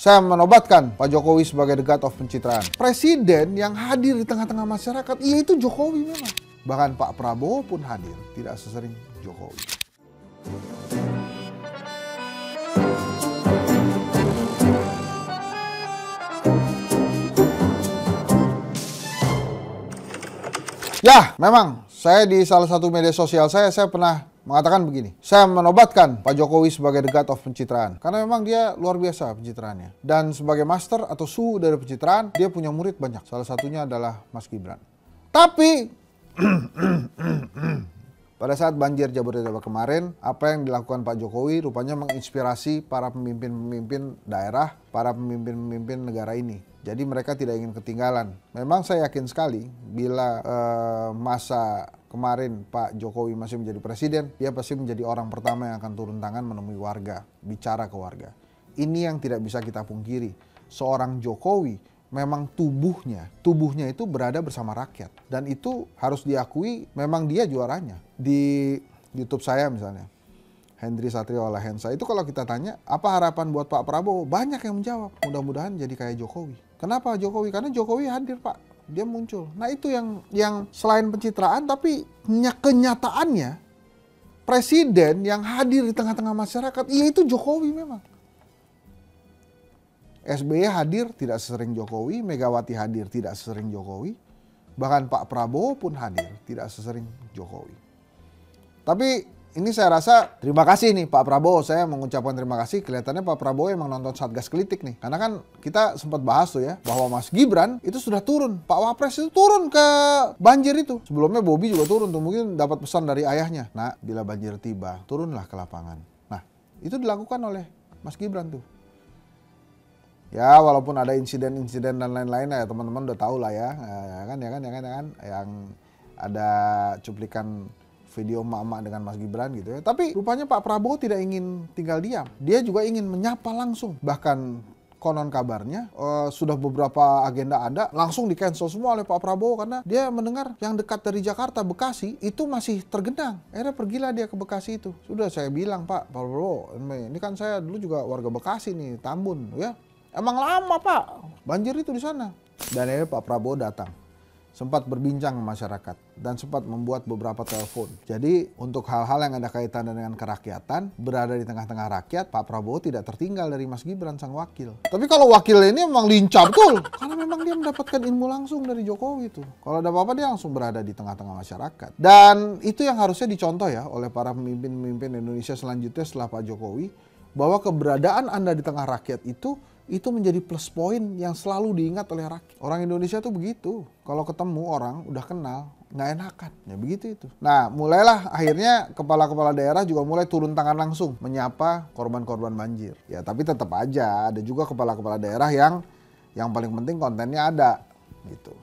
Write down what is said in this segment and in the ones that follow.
Saya menobatkan Pak Jokowi sebagai the god of pencitraan. Presiden yang hadir di tengah-tengah masyarakat, iya itu Jokowi memang. Bahkan Pak Prabowo pun hadir, tidak sesering Jokowi. Ya, memang saya di salah satu media sosial saya pernah mengatakan begini. Saya menobatkan Pak Jokowi sebagai the god of pencitraan. Karena memang dia luar biasa pencitraannya. Dan sebagai master atau suhu dari pencitraan, dia punya murid banyak. Salah satunya adalah Mas Gibran. Tapi pada saat banjir Jabodetabek kemarin, apa yang dilakukan Pak Jokowi rupanya menginspirasi para pemimpin-pemimpin daerah, para pemimpin-pemimpin negara ini. Jadi mereka tidak ingin ketinggalan. Memang saya yakin sekali bila masa kemarin Pak Jokowi masih menjadi presiden, dia pasti menjadi orang pertama yang akan turun tangan menemui warga, bicara ke warga. Ini yang tidak bisa kita pungkiri. Seorang Jokowi memang tubuhnya itu berada bersama rakyat. Dan itu harus diakui memang dia juaranya. Di YouTube saya misalnya, Hendri Satrio Olahensa, itu kalau kita tanya, apa harapan buat Pak Prabowo? Banyak yang menjawab, mudah-mudahan jadi kayak Jokowi. Kenapa Jokowi? Karena Jokowi hadir Pak, dia muncul. Nah itu yang selain pencitraan, tapi kenyataannya, presiden yang hadir di tengah-tengah masyarakat, iya itu Jokowi memang. SBY hadir tidak sesering Jokowi, Megawati hadir tidak sesering Jokowi, bahkan Pak Prabowo pun hadir tidak sesering Jokowi. Tapi ini saya rasa terima kasih nih Pak Prabowo, saya mengucapkan terima kasih. Kelihatannya Pak Prabowo emang nonton Satgas Kritik nih. Karena kan kita sempat bahas tuh ya, bahwa Mas Gibran itu sudah turun. Pak Wapres itu turun ke banjir itu. Sebelumnya Bobi juga turun tuh, mungkin dapat pesan dari ayahnya. Nah, bila banjir tiba, turunlah ke lapangan. Nah, itu dilakukan oleh Mas Gibran tuh. Ya, walaupun ada insiden-insiden dan lain-lain ya teman-teman udah tahu lah ya. Yang ada cuplikan video emak-emak dengan Mas Gibran gitu ya. Tapi rupanya Pak Prabowo tidak ingin tinggal diam. Dia juga ingin menyapa langsung. Bahkan konon kabarnya sudah beberapa agenda ada langsung di-cancel semua oleh Pak Prabowo karena dia mendengar yang dekat dari Jakarta, Bekasi itu masih tergenang. Akhirnya pergilah dia ke Bekasi itu. Sudah saya bilang Pak Prabowo, ini kan saya dulu juga warga Bekasi nih, Tambun ya. Emang lama Pak banjir itu di sana. Dan akhirnya Pak Prabowo datang. Sempat berbincang sama masyarakat dan sempat membuat beberapa telepon. Jadi untuk hal-hal yang ada kaitan dengan kerakyatan, berada di tengah-tengah rakyat, Pak Prabowo tidak tertinggal dari Mas Gibran sang wakil. Tapi kalau wakil ini memang lincah betul, karena memang dia mendapatkan ilmu langsung dari Jokowi itu. Kalau ada apa-apa dia langsung berada di tengah-tengah masyarakat. Dan itu yang harusnya dicontoh ya oleh para pemimpin-pemimpin Indonesia selanjutnya setelah Pak Jokowi, bahwa keberadaan Anda di tengah rakyat itu menjadi plus poin yang selalu diingat oleh rakyat. Orang Indonesia tuh begitu. Kalau ketemu orang, udah kenal, nggak enakan. Ya begitu itu. Nah, mulailah akhirnya kepala-kepala daerah juga mulai turun tangan langsung menyapa korban-korban banjir. Ya, tapi tetap aja ada juga kepala-kepala daerah yang paling penting kontennya ada. Gitu.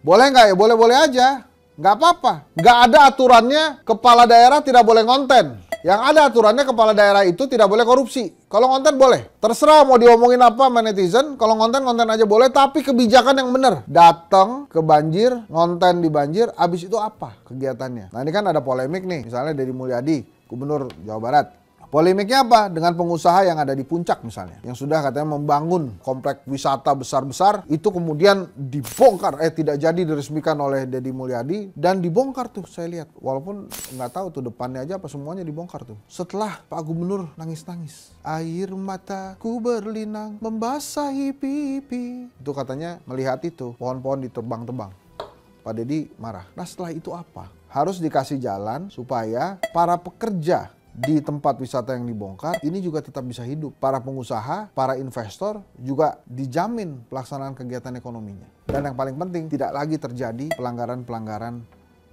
Boleh nggak ya? Boleh-boleh aja. Nggak apa-apa. Nggak ada aturannya kepala daerah tidak boleh konten. Yang ada aturannya kepala daerah itu tidak boleh korupsi. Kalau konten boleh. Terserah mau diomongin apa sama netizen. Kalau konten aja boleh. Tapi kebijakan yang benar. Datang ke banjir, konten di banjir. Abis itu apa kegiatannya? Nah ini kan ada polemik nih. Misalnya Deddy Mulyadi, Gubernur Jawa Barat. Polemiknya apa? Dengan pengusaha yang ada di puncak misalnya. Yang sudah katanya membangun komplek wisata besar-besar. Itu kemudian dibongkar. Tidak jadi diresmikan oleh Deddy Mulyadi. Dan dibongkar tuh saya lihat. Walaupun nggak tahu tuh depannya aja apa semuanya dibongkar tuh. Setelah Pak Gubernur nangis-nangis. Air mataku berlinang membasahi pipi. Itu katanya melihat itu. Pohon-pohon ditebang-tebang. Pak Deddy marah. Nah setelah itu apa? Harus dikasih jalan supaya para pekerja di tempat wisata yang dibongkar ini juga tetap bisa hidup. Para pengusaha, para investor juga dijamin pelaksanaan kegiatan ekonominya. Dan yang paling penting tidak lagi terjadi pelanggaran-pelanggaran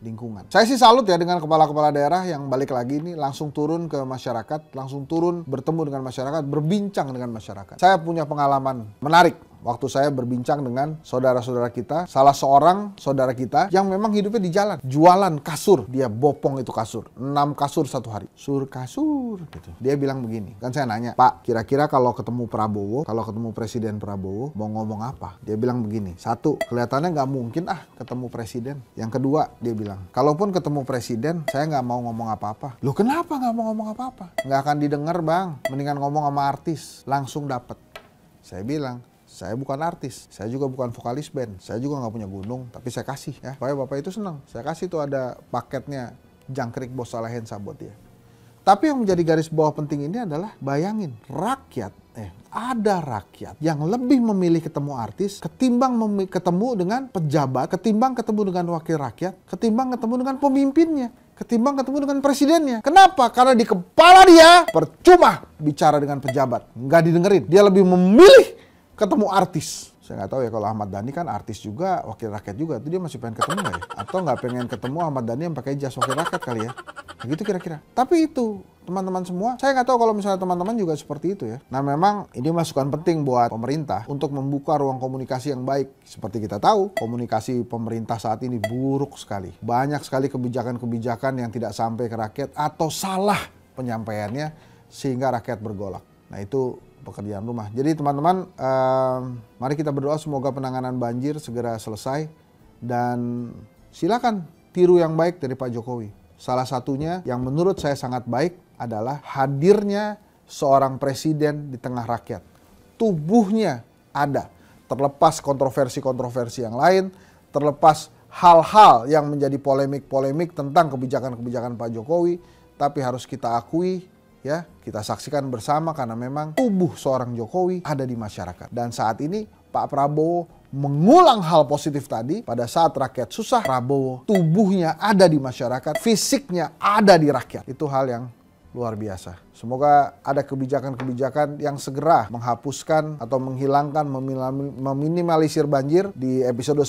lingkungan. Saya sih salut ya dengan kepala-kepala daerah yang balik lagi ini langsung turun ke masyarakat, langsung turun bertemu dengan masyarakat, berbincang dengan masyarakat. Saya punya pengalaman menarik waktu saya berbincang dengan saudara-saudara kita, salah seorang saudara kita yang memang hidupnya di jalan, jualan kasur, dia bopong itu kasur, 6 kasur satu hari, kasur gitu. Dia bilang begini, kan saya nanya, Pak, kira-kira kalau ketemu Prabowo, kalau ketemu Presiden Prabowo, mau ngomong apa? Dia bilang begini, satu, kelihatannya nggak mungkin ketemu Presiden. Yang kedua, dia bilang, kalaupun ketemu Presiden, saya nggak mau ngomong apa-apa. Loh kenapa nggak mau ngomong apa-apa? Nggak akan didengar bang, mendingan ngomong sama artis, langsung dapet. Saya bilang, saya bukan artis, saya juga bukan vokalis band, saya juga nggak punya gunung, tapi saya kasih ya, supaya Bapak itu senang. Saya kasih tuh ada paketnya jangkrik Bos Salahensa buat dia. Tapi yang menjadi garis bawah penting ini adalah bayangin, ada rakyat yang lebih memilih ketemu artis ketimbang ketemu dengan pejabat, ketimbang ketemu dengan wakil rakyat, ketimbang ketemu dengan pemimpinnya, ketimbang ketemu dengan presidennya. Kenapa? Karena di kepala dia percuma bicara dengan pejabat, nggak didengerin. Dia lebih memilih ketemu artis. Saya nggak tahu ya, kalau Ahmad Dhani kan artis juga, wakil rakyat juga. Itu dia masih pengen ketemu nggak ya? Atau nggak pengen ketemu Ahmad Dhani yang pakai jas wakil rakyat kali ya? Begitu kira-kira. Tapi itu, teman-teman semua, saya nggak tahu kalau misalnya teman-teman juga seperti itu ya. Nah memang ini masukan penting buat pemerintah untuk membuka ruang komunikasi yang baik. Seperti kita tahu, komunikasi pemerintah saat ini buruk sekali. Banyak sekali kebijakan-kebijakan yang tidak sampai ke rakyat atau salah penyampaiannya sehingga rakyat bergolak. Nah itu pekerjaan rumah. Jadi teman-teman, mari kita berdoa semoga penanganan banjir segera selesai dan silakan tiru yang baik dari Pak Jokowi. Salah satunya yang menurut saya sangat baik adalah hadirnya seorang presiden di tengah rakyat. Tubuhnya ada, terlepas kontroversi-kontroversi yang lain, terlepas hal-hal yang menjadi polemik-polemik tentang kebijakan-kebijakan Pak Jokowi, tapi harus kita akui, ya, kita saksikan bersama karena memang tubuh seorang Jokowi ada di masyarakat. Dan saat ini Pak Prabowo mengulang hal positif tadi. Pada saat rakyat susah, Prabowo tubuhnya ada di masyarakat, fisiknya ada di rakyat. Itu hal yang luar biasa. Semoga ada kebijakan-kebijakan yang segera menghapuskan atau menghilangkan, meminimalisir banjir. Di episode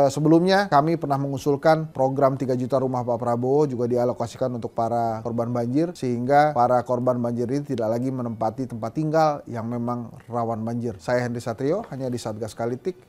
sebelumnya kami pernah mengusulkan program 3 juta rumah Pak Prabowo juga dialokasikan untuk para korban banjir, sehingga para korban banjir ini tidak lagi menempati tempat tinggal yang memang rawan banjir. Saya Henry Satrio, hanya di Satgas Kelitik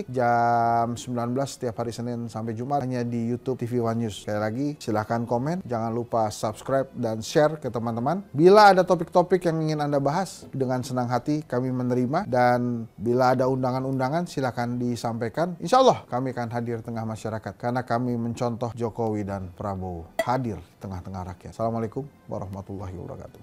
jam 19 setiap hari Senin sampai Jumat hanya di YouTube TV One News. Sekali lagi silahkan komen, jangan lupa subscribe dan share ke teman-teman. Bila ada topik-topik yang ingin Anda bahas, dengan senang hati kami menerima, dan bila ada undangan-undangan silahkan disampaikan. Insya Allah kami akan hadir tengah masyarakat karena kami mencontoh Jokowi dan Prabowo hadir tengah-tengah rakyat. Assalamualaikum warahmatullahi wabarakatuh.